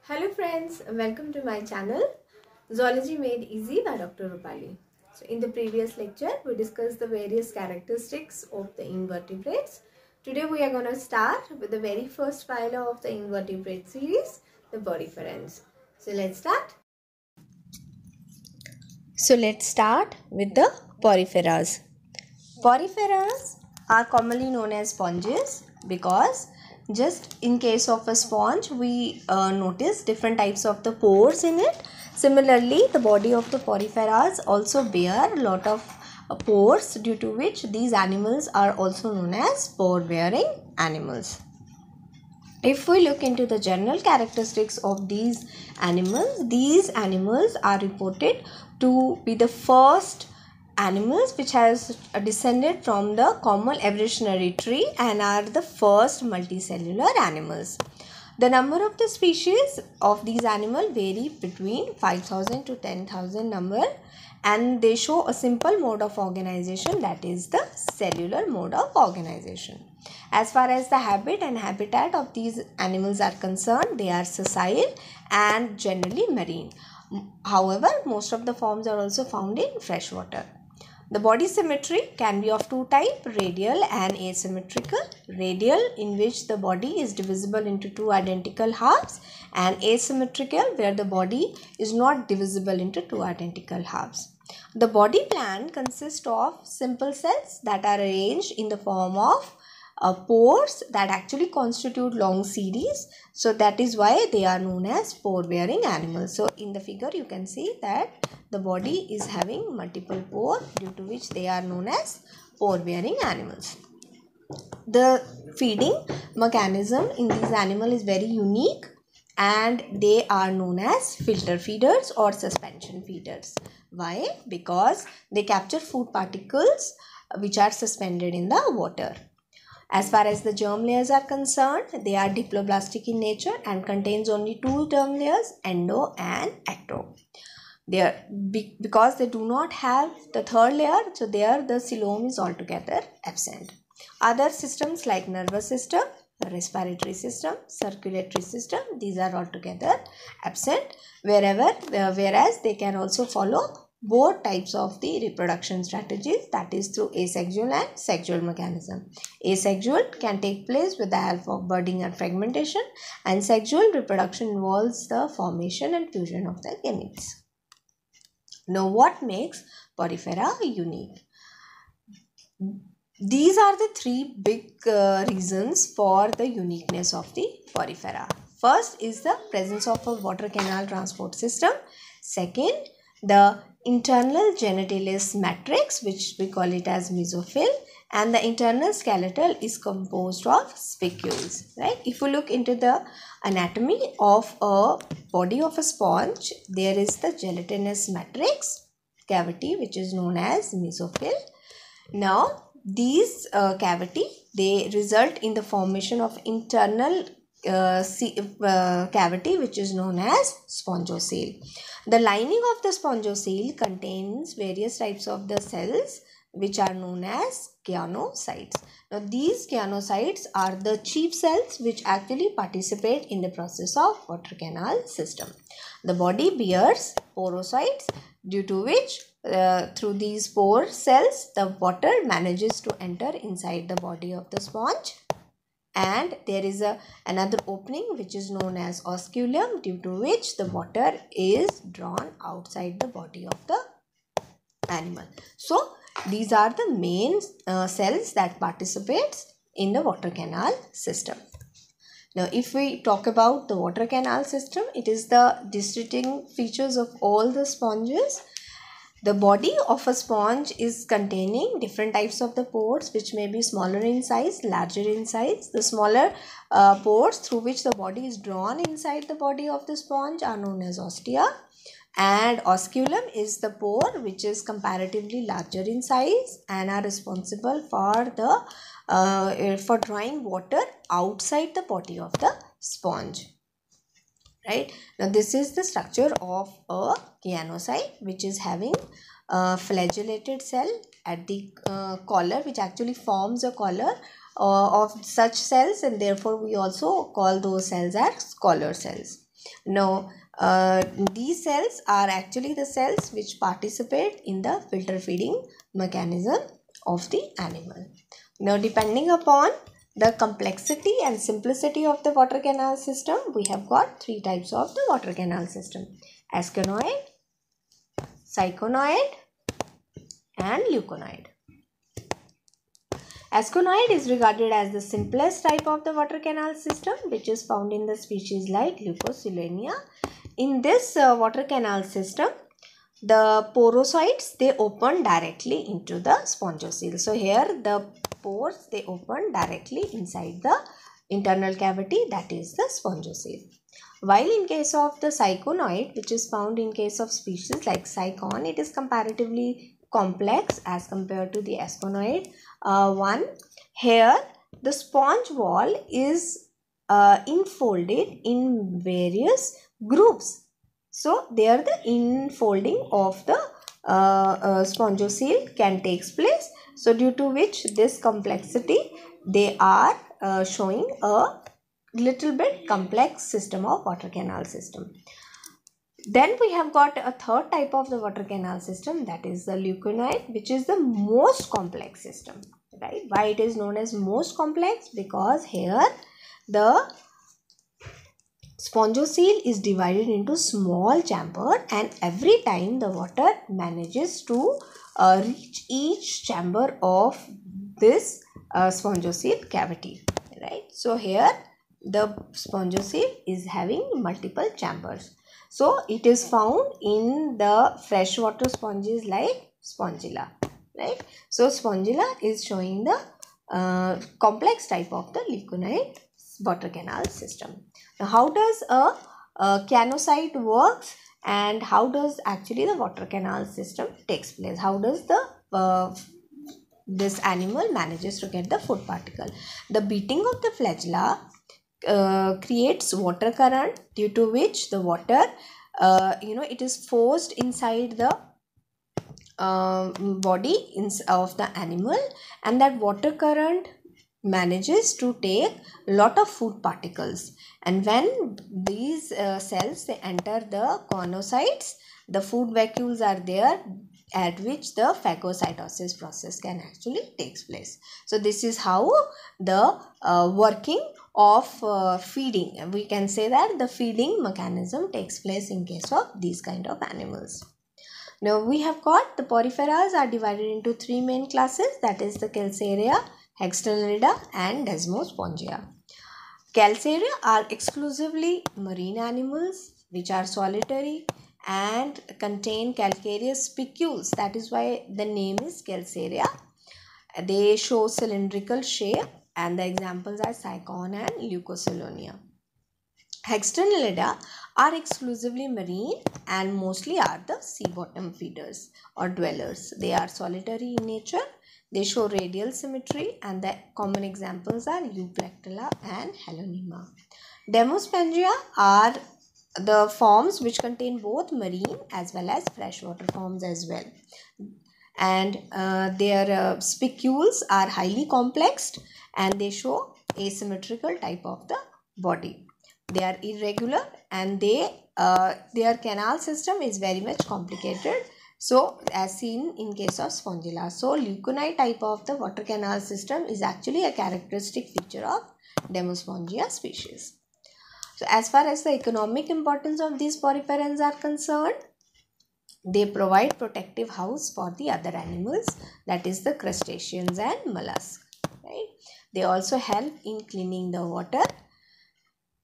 Hello friends, welcome to my channel Zoology Made Easy by Dr. Rupali. So in the previous lecture we discussed the various characteristics of the invertebrates. Today we are going to start with the very first phylum of the invertebrate series, the Poriferans. So let's start. So let's start with the Poriferas. Poriferas are commonly known as sponges because just in case of a sponge we notice different types of the pores in it. Similarly, the body of the poriferas also bear a lot of pores, due to which these animals are also known as pore bearing animals. If we look into the general characteristics of these animals are reported to be the first animals which has descended from the common evolutionary tree and are the first multicellular animals. The number of the species of these animals vary between 5,000 to 10,000 number, and they show a simple mode of organization, that is the cellular mode of organization. As far as the habit and habitat of these animals are concerned, they are sessile and generally marine. However, most of the forms are also found in freshwater. The body symmetry can be of two types, radial and asymmetrical. Radial, in which the body is divisible into two identical halves, and asymmetrical, where the body is not divisible into two identical halves. The body plan consists of simple cells that are arranged in the form of pores that actually constitute long series. So that is why they are known as pore bearing animals. So in the figure you can see that the body is having multiple pores, due to which they are known as pore bearing animals. The feeding mechanism in these animals is very unique, and they are known as filter feeders or suspension feeders. Why? Because they capture food particles which are suspended in the water. As far as the germ layers are concerned, they are diploblastic in nature and contains only two germ layers, endo and ecto. Because they do not have the third layer, so there the coelom is altogether absent. Other systems like nervous system, respiratory system, circulatory system, these are altogether absent, whereas they can also follow both types of the reproduction strategies, that is through asexual and sexual mechanism. Asexual can take place with the help of budding and fragmentation, and sexual reproduction involves the formation and fusion of the gametes. Now, what makes Porifera unique? These are the three big reasons for the uniqueness of the Porifera. First is the presence of a water canal transport system. Second, the internal genitalious matrix, which we call it as mesophyll, and the internal skeletal is composed of spicules. Right? If you look into the anatomy of a body of a sponge, there is the gelatinous matrix cavity, which is known as mesophyll. Now, these cavity, they result in the formation of internal cavity, which is known as spongocele. The lining of the spongocele contains various types of the cells which are known as kyanocytes. Now, these kyanocytes are the chief cells which actually participate in the process of water canal system. The body bears porocytes, due to which through these pore cells the water manages to enter inside the body of the sponge, and there is another opening which is known as osculum, due to which the water is drawn outside the body of the animal. So these are the main cells that participates in the water canal system. Now, if we talk about the water canal system, it is the distinct features of all the sponges. The body of a sponge is containing different types of the pores, which may be smaller in size, larger in size. The smaller pores through which the body is drawn inside the body of the sponge are known as ostia, and osculum is the pore which is comparatively larger in size and are responsible for the for drawing water outside the body of the sponge. Right? Now, this is the structure of a kyanocyte, which is having a flagellated cell at the collar, which actually forms a collar of such cells, and therefore we also call those cells as collar cells. Now, these cells are actually the cells which participate in the filter feeding mechanism of the animal. Now, depending upon the complexity and simplicity of the water canal system, we have got three types of the water canal system: asconoid, syconoid, and leuconoid. Asconoid is regarded as the simplest type of the water canal system, which is found in the species like Leucocoelonia. In this water canal system, the porocytes, they open directly into the spongocoel. So here the pores, they open directly inside the internal cavity, that is the spongocoel. While in case of the syconoid, which is found in case of species like Sycon, it is comparatively complex as compared to the asconoid one. Here the sponge wall is infolded in various groups. So there the infolding of the spongocoel can take place. So due to which this complexity, they are showing a little bit complex system of water canal system. Then we have got a third type of the water canal system, that is the leuconoid, which is the most complex system, right? Why it is known as most complex? Because here the spongocoel is divided into small chamber, and every time the water manages to reach each chamber of this spongocoel cavity, right? So here the spongocoel is having multiple chambers. So it is found in the freshwater sponges like Spongilla, right? So Spongilla is showing the complex type of the leuconoid water canal system. Now, how does a canocyte works, and how does actually the water canal system takes place? How does the this animal manages to get the food particle? The beating of the flagella creates water current, due to which the water it is forced inside the body of the animal, and that water current manages to take lot of food particles, and when these cells, they enter the conocytes, the food vacuoles are there, at which the phagocytosis process can actually takes place. So this is how the working of feeding, we can say that the feeding mechanism takes place in case of these kind of animals. Now we have got the poriferas are divided into three main classes, that is the Calcarea, Hexternellida, and Desmospongia. Calcarea are exclusively marine animals which are solitary and contain calcareous spicules. That is why the name is Calcarea. They show cylindrical shape, and the examples are Sycon and Leucocoelonia. Hexternellida are exclusively marine and mostly are the sea bottom feeders or dwellers. They are solitary in nature. They show radial symmetry, and the common examples are Euplectella and Halonema. Demospongia are the forms which contain both marine as well as freshwater forms as well. And their spicules are highly complexed, and they show asymmetrical type of the body. They are irregular, and their canal system is very much complicated. So as seen in case of Spongilla. So leuconoid type of the water canal system is actually a characteristic feature of Demospongia species. So as far as the economic importance of these poriferans are concerned, they provide protective house for the other animals, that is the crustaceans and mollusks, right? They also help in cleaning the water.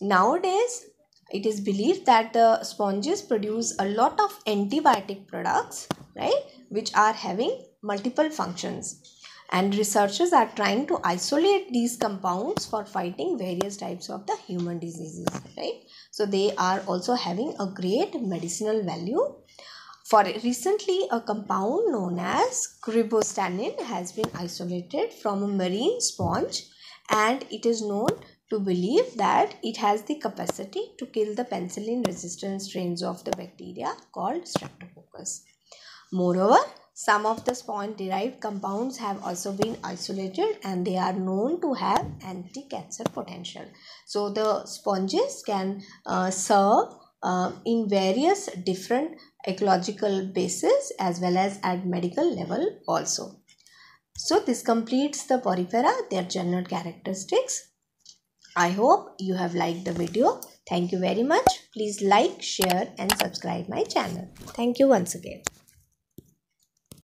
Nowadays, it is believed that the sponges produce a lot of antibiotic products, right, which are having multiple functions, and researchers are trying to isolate these compounds for fighting various types of the human diseases, right? So they are also having a great medicinal value. For recently, a compound known as cribostanin has been isolated from a marine sponge, and it is known to believe that it has the capacity to kill the penicillin resistant strains of the bacteria called Streptococcus. Moreover, Some of the sponge derived compounds have also been isolated and they are known to have anti-cancer potential. So the sponges can serve in various different ecological bases as well as at medical level also. So this completes the porifera, their general characteristics. I hope you have liked the video. Thank you very much. Please like, share and subscribe my channel. Thank you once again.